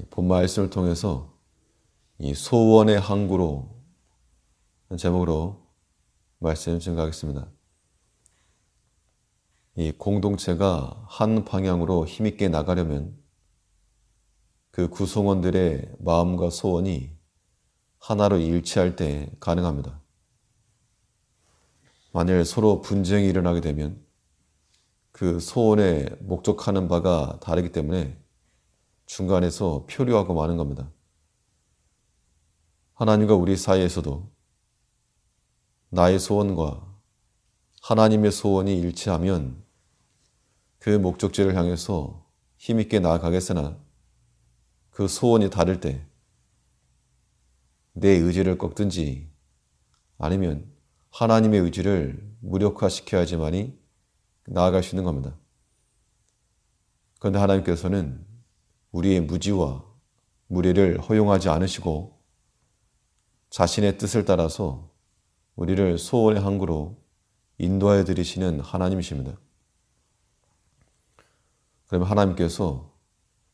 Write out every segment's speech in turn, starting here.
본 말씀을 통해서 이 소원의 항구로 제목으로 말씀 증가하겠습니다. 이 공동체가 한 방향으로 힘있게 나가려면 그 구성원들의 마음과 소원이 하나로 일치할 때 가능합니다. 만일 서로 분쟁이 일어나게 되면 그 소원에 목적하는 바가 다르기 때문에 중간에서 표류하고 마는 겁니다. 하나님과 우리 사이에서도 나의 소원과 하나님의 소원이 일치하면 그 목적지를 향해서 힘있게 나아가겠으나 그 소원이 다를 때 내 의지를 꺾든지 아니면 하나님의 의지를 무력화시켜야지만이 나아갈 수 있는 겁니다. 그런데 하나님께서는 우리의 무지와 무리를 허용하지 않으시고 자신의 뜻을 따라서 우리를 소원의 항구로 인도하여 드리시는 하나님이십니다. 그러면 하나님께서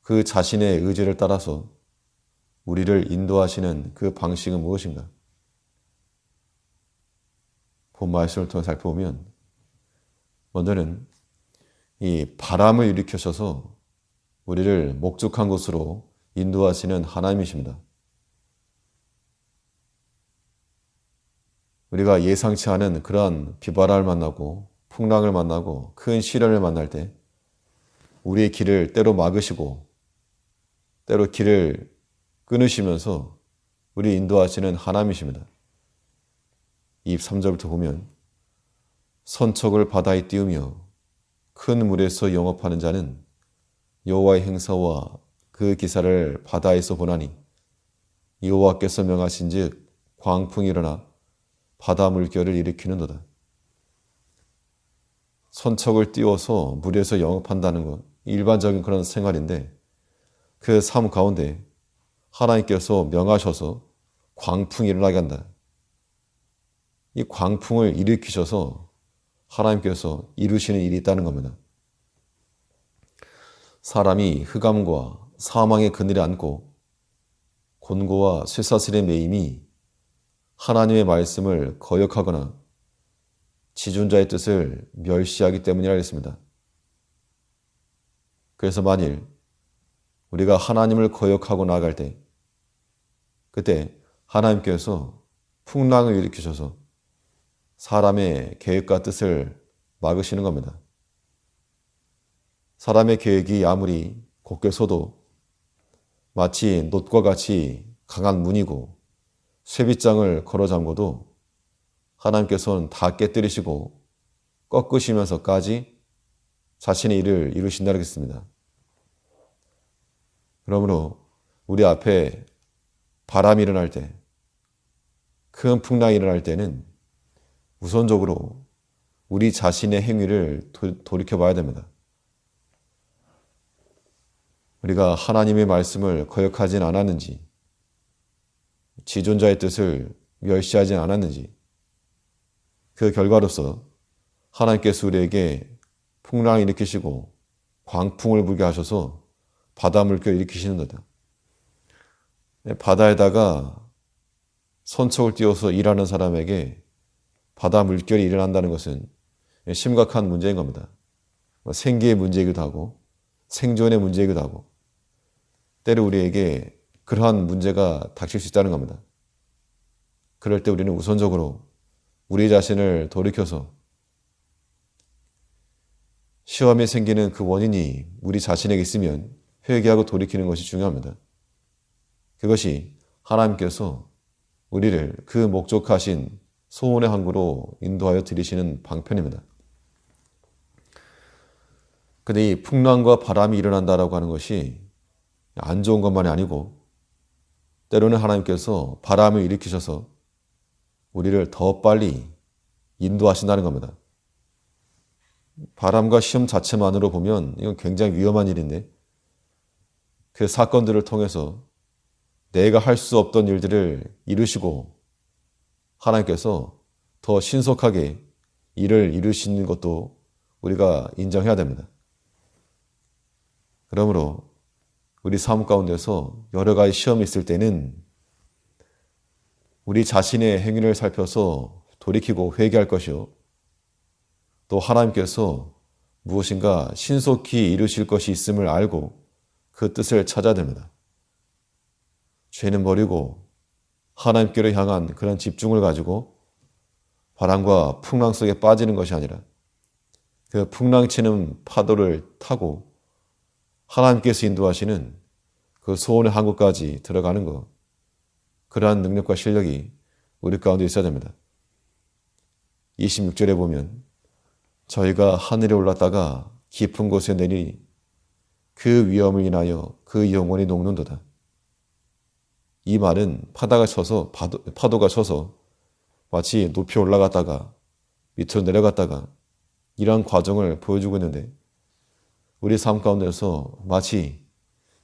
그 자신의 의지를 따라서 우리를 인도하시는 그 방식은 무엇인가? 본 말씀을 통해 살펴보면 먼저는 이 바람을 일으키셔서 우리를 목적한 곳으로 인도하시는 하나님이십니다. 우리가 예상치 않은 그러한 비바람을 만나고 풍랑을 만나고 큰 시련을 만날 때 우리의 길을 때로 막으시고 때로 길을 끊으시면서 우리 인도하시는 하나님이십니다. 23절부터 보면 선척을 바다에 띄우며 큰 물에서 영업하는 자는 여호와의 행사와 그 기사를 바다에서 보나니 여호와께서 명하신 즉 광풍이 일어나 바다 물결을 일으키는도다. 선척을 띄워서 물에서 영업한다는 것, 일반적인 그런 생활인데 그 삶 가운데 하나님께서 명하셔서 광풍이 일어나게 한다. 이 광풍을 일으키셔서 하나님께서 이루시는 일이 있다는 겁니다. 사람이 흑암과 사망의 그늘에 앉고 곤고와 쇠사슬의 매임이 하나님의 말씀을 거역하거나 지존자의 뜻을 멸시하기 때문이라 했습니다. 그래서 만일 우리가 하나님을 거역하고 나아갈 때 그때 하나님께서 풍랑을 일으키셔서 사람의 계획과 뜻을 막으시는 겁니다. 사람의 계획이 아무리 곱게 서도 마치 놋과 같이 강한 문이고 쇠빗장을 걸어 잠궈도 하나님께서는 다 깨뜨리시고 꺾으시면서까지 자신의 일을 이루신다고 했습니다. 그러므로 우리 앞에 바람이 일어날 때, 큰 풍랑이 일어날 때는 우선적으로 우리 자신의 행위를 돌이켜 봐야 됩니다. 우리가 하나님의 말씀을 거역하진 않았는지, 지존자의 뜻을 멸시하진 않았는지, 그 결과로서 하나님께서 우리에게 풍랑을 일으키시고 광풍을 불게 하셔서 바다 물결을 일으키시는 거다. 바다에다가 선척을 띄워서 일하는 사람에게 바다 물결이 일어난다는 것은 심각한 문제인 겁니다. 생계의 문제이기도 하고 생존의 문제이기도 하고 때로 우리에게 그러한 문제가 닥칠 수 있다는 겁니다. 그럴 때 우리는 우선적으로 우리 자신을 돌이켜서 시험이 생기는 그 원인이 우리 자신에게 있으면 회개하고 돌이키는 것이 중요합니다. 그것이 하나님께서 우리를 그 목적하신 소원의 항구로 인도하여 드리시는 방편입니다. 근데 이 풍랑과 바람이 일어난다라고 하는 것이 안 좋은 것만이 아니고 때로는 하나님께서 바람을 일으키셔서 우리를 더 빨리 인도하신다는 겁니다. 바람과 시험 자체만으로 보면 이건 굉장히 위험한 일인데 그 사건들을 통해서 내가 할 수 없던 일들을 이루시고 하나님께서 더 신속하게 일을 이루시는 것도 우리가 인정해야 됩니다. 그러므로 우리 삶 가운데서 여러 가지 시험이 있을 때는 우리 자신의 행위를 살펴서 돌이키고 회개할 것이요. 또 하나님께서 무엇인가 신속히 이루실 것이 있음을 알고 그 뜻을 찾아야 됩니다. 죄는 버리고 하나님께로 향한 그런 집중을 가지고 바람과 풍랑 속에 빠지는 것이 아니라 그 풍랑치는 파도를 타고 하나님께서 인도하시는 그 소원의 항구까지 들어가는 것, 그러한 능력과 실력이 우리 가운데 있어야 됩니다. 26절에 보면 저희가 하늘에 올랐다가 깊은 곳에 내리니 그 위험을 인하여 그 영혼이 녹는도다. 이 말은 파도가 쳐서 마치 높이 올라갔다가 밑으로 내려갔다가 이러한 과정을 보여주고 있는데 우리 삶 가운데서 마치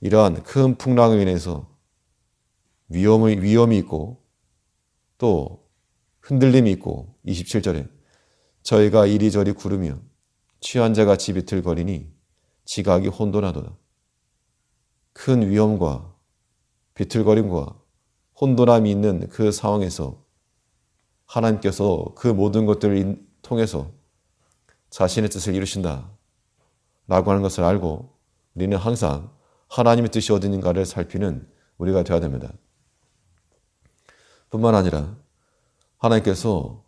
이러한 큰 풍랑을 인해서 위험이 있고 또 흔들림이 있고 27절에 저희가 이리저리 구르며 취한 자같이 비틀거리니 지각이 혼돈하도다. 큰 위험과 비틀거림과 혼돈함이 있는 그 상황에서 하나님께서 그 모든 것들을 통해서 자신의 뜻을 이루신다 라고 하는 것을 알고 우리는 항상 하나님의 뜻이 어디 있는가를 살피는 우리가 되어야 됩니다. 뿐만 아니라 하나님께서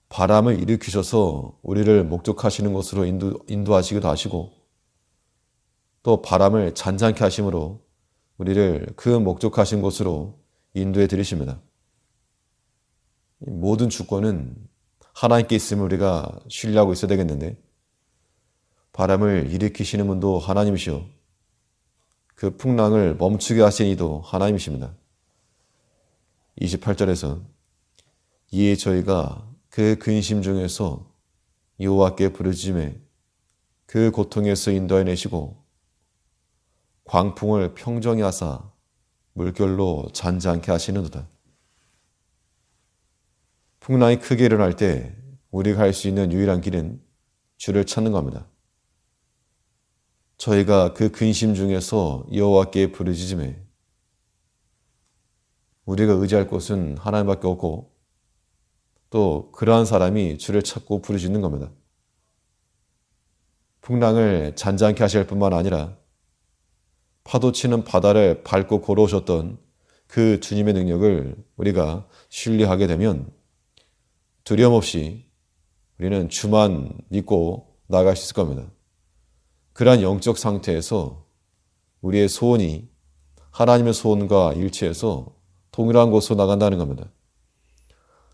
바람을 일으키셔서 우리를 목적하시는 곳으로 인도하시기도 하시고 또 바람을 잔잔케 하심으로 우리를 그 목적하신 곳으로 인도해 드리십니다. 모든 주권은 하나님께 있음을 우리가 신뢰하고 있어야 되겠는데 바람을 일으키시는 분도 하나님이시오. 그 풍랑을 멈추게 하신 이도 하나님이십니다. 28절에서 이에 저희가 그 근심 중에서 여호와께 부르짖음에 그 고통에서 인도해내시고 광풍을 평정히 하사 물결로 잔잔케 하시는도다. 풍랑이 크게 일어날 때 우리가 할 수 있는 유일한 길은 주를 찾는 겁니다. 저희가 그 근심 중에서 여호와께 부르짖음에 우리가 의지할 곳은 하나님밖에 없고 또 그러한 사람이 주를 찾고 부르짖는 겁니다. 풍랑을 잔잔케 하실 뿐만 아니라 파도치는 바다를 밟고 걸어오셨던 그 주님의 능력을 우리가 신뢰하게 되면 두려움 없이 우리는 주만 믿고 나아갈 수 있을 겁니다. 그러한 영적 상태에서 우리의 소원이 하나님의 소원과 일치해서 동일한 곳으로 나간다는 겁니다.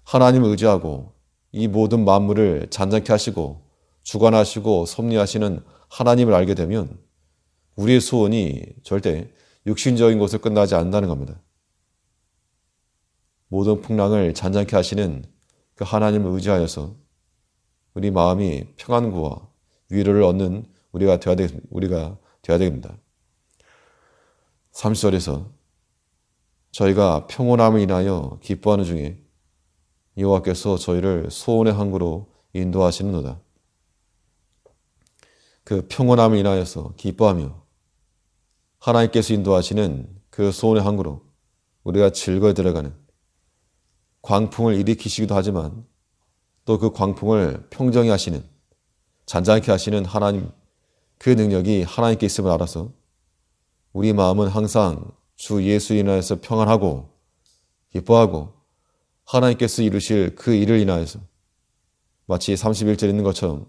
하나님을 의지하고 이 모든 만물을 잔잔케 하시고 주관하시고 섭리하시는 하나님을 알게 되면 우리의 소원이 절대 육신적인 것을 끝나지 않는다는 겁니다. 모든 풍랑을 잔잔케 하시는 그 하나님을 의지하여서 우리 마음이 평안과 위로를 얻는 우리가 되어야 됩니다. 30절에서 저희가 평온함을 인하여 기뻐하는 중에 여호와께서 저희를 소원의 항구로 인도하시는도다. 그 평온함을 인하여서 기뻐하며 하나님께서 인도하시는 그 소원의 항구로 우리가 즐거이 들어가는 광풍을 일으키시기도 하지만 또 그 광풍을 평정히 하시는 잔잔케 하시는 하나님 그 능력이 하나님께 있음을 알아서 우리 마음은 항상 주 예수 인하여서 평안하고 기뻐하고 하나님께서 이루실 그 일을 인하여서 마치 31절에 있는 것처럼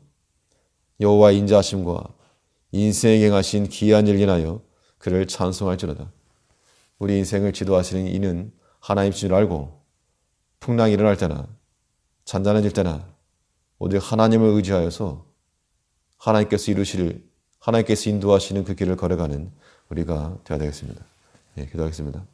여호와의 인자하심과 인생에 행하신 기이한 일 인하여 그를 찬송할지로다. 우리 인생을 지도하시는 이는 하나님인 줄 알고 풍랑이 일어날 때나 잔잔해질 때나 오직 하나님을 의지하여서 하나님께서 인도하시는 그 길을 걸어가는 우리가 되어야 되겠습니다. 기도하겠습니다.